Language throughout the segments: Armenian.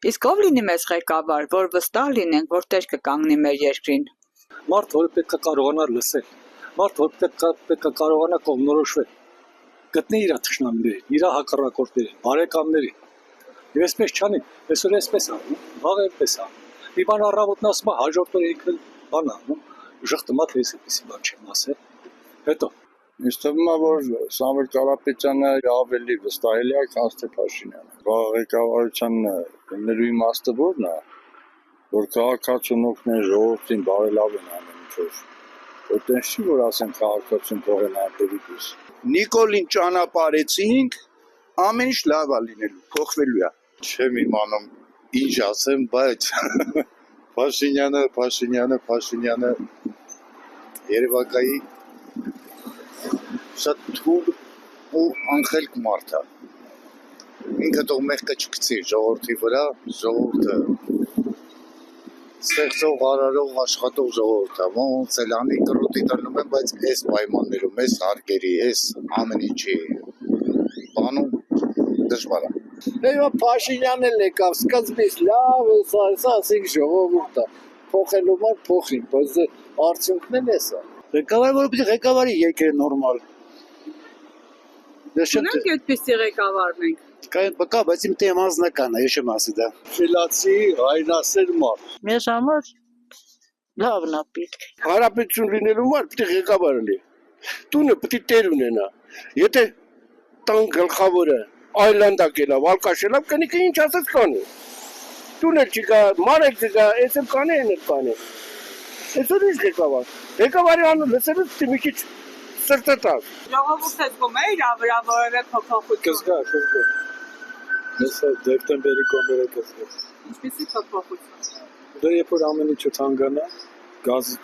Իսկ ով լինի մեզ ղեկավար, որ վստահ լինենք, որ տեր կկանգնի մեր երկրին։ Մարդ, որը պետք է կարողանա լսել, մարդ, որ պետք է կարողանա կողմնորոշվել, գտնի իր թշնամիներին, իր հակառակորդներին, բարեկամներին։ Եվ այսպես չանի, այսօր այսպես անում, վաղ այսպես անում։ Մի բան առավոտն ասում է, հաջորդ օրը ինքը բան անում, ժխտումա թե այսպեսի բան չեմ ասել։ Հետո Ինձ թվում է, որ Սամվել Կարապետյանը ավելի վստահելի է, քան թե Փաշինյանը։ Ղեկավարության նելու իմաստը ո՞րն է, որ քաղաքացիությունն ժողովրդին բարելավեն ամեն ինչով։ Այդտեղ չի որ ասեն քաղաքացիություն թողեն արտերիկուս։ Նիկոլին ճանապարհեցինք, ամեն ինչ լավ է լինելու, փոխվելու է։ Չեմ իմանում ինչ ասեմ, բայց Փաշինյանը Երևակայի շատ թույլ ու անխելք մարդ է։ Ինքը թող մեղքը չգցի ժողովրդի վրա, ժողովուրդը ստեղծող, արարող, աշխատող ժողովուրդ է, ոնց էլ անի կրոտի տնում են, բայց այս պայմաններում, այս հարկերի, այս ամեն ինչի բանում դժվար է։ Այո, Փաշինյանն էլ եկավ, սկզբից լավ է, ասենք ժողովուրդ է, փոխելու մար փոխին, բայց արդյունքն էլ էս է։ Ղեկավարը, որը պիտի ղեկավարի երկրը նորմալ։ Ունենք այդպիսի ղեկավար մենք։ Կա, բայց իմ թեմ անձնական է, ես չեմ ասի դա։ Խելացի, հայնասեր մարդ։ Մեզ համար լավն է պետք։ Հարաբերություն լինելու մար պիտի ղեկավարը լինի։ Տունը պիտի տեր ունենա։ Եթե տան գլխավորը այլանդակ էլա, վալկաշելա, կնիկը ինչ ասած կանի։ Տուն էլ չկա, մար էլ չկա, այս էլ կանի, այն էլ կանի։ Այսօր ինչ ղեկավար։ Ղեկավարի անուն լսելուց պիտի մի քիչ սրտը տաս։ Ժողովուրդը զգում է իր վրա որևէ փոփոխություն։ կզգա։ Հեսա դեկտեմբերի կոմերը կզգա։ Ինչպիսի փոփոխություն։ Դա երբ որ ամեն ինչը թանկանա,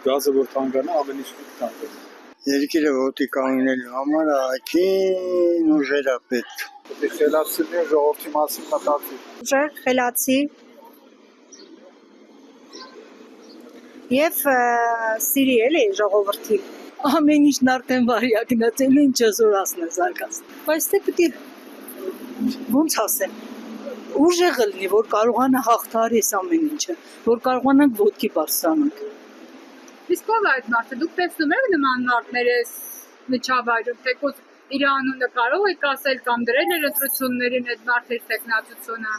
գազը որ թանկանա, ամեն ինչը թանկանա։ երկիրը ոտի կանգնելու համար ակին ուժեր է պետք։ Պետք է խելացի ժողովրդի մասին մտածի։ Ուժեղ, խելացի եւ սիրի էլի ժողովրդին։ Ամեն ինչն արդեն վարյակնացել ինչ զորացն է զարգացել։ Բայց դե պիտի ոնց ասեմ, ուժեղը լինի, որ կարողանա հաղթահարի այս ամեն ինչը, որ կարողանանք ոտքի բարձրանանք։ Իսկ ով է այդ մարդը, դուք տեսնում եք նման մարդներ այս միջավայրում, թեկուզ իր անունը կարող եք ասել կամ դրել էր ընտրություններին այդ մարդերի տեխնացությունը։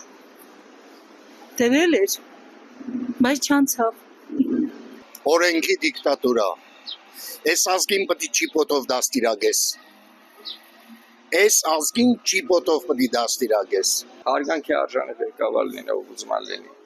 Դրել էր, բայց չանցավ։ Օրենքի դիկտատուրա։ Այս ազգին պետք է ճիպոտով դաստիարակես։ Այս ազգին ճիպոտով պետք է դաստիարակես։ Հարգանքի արժանի ղեկավար լինի, ով ուզում լինի։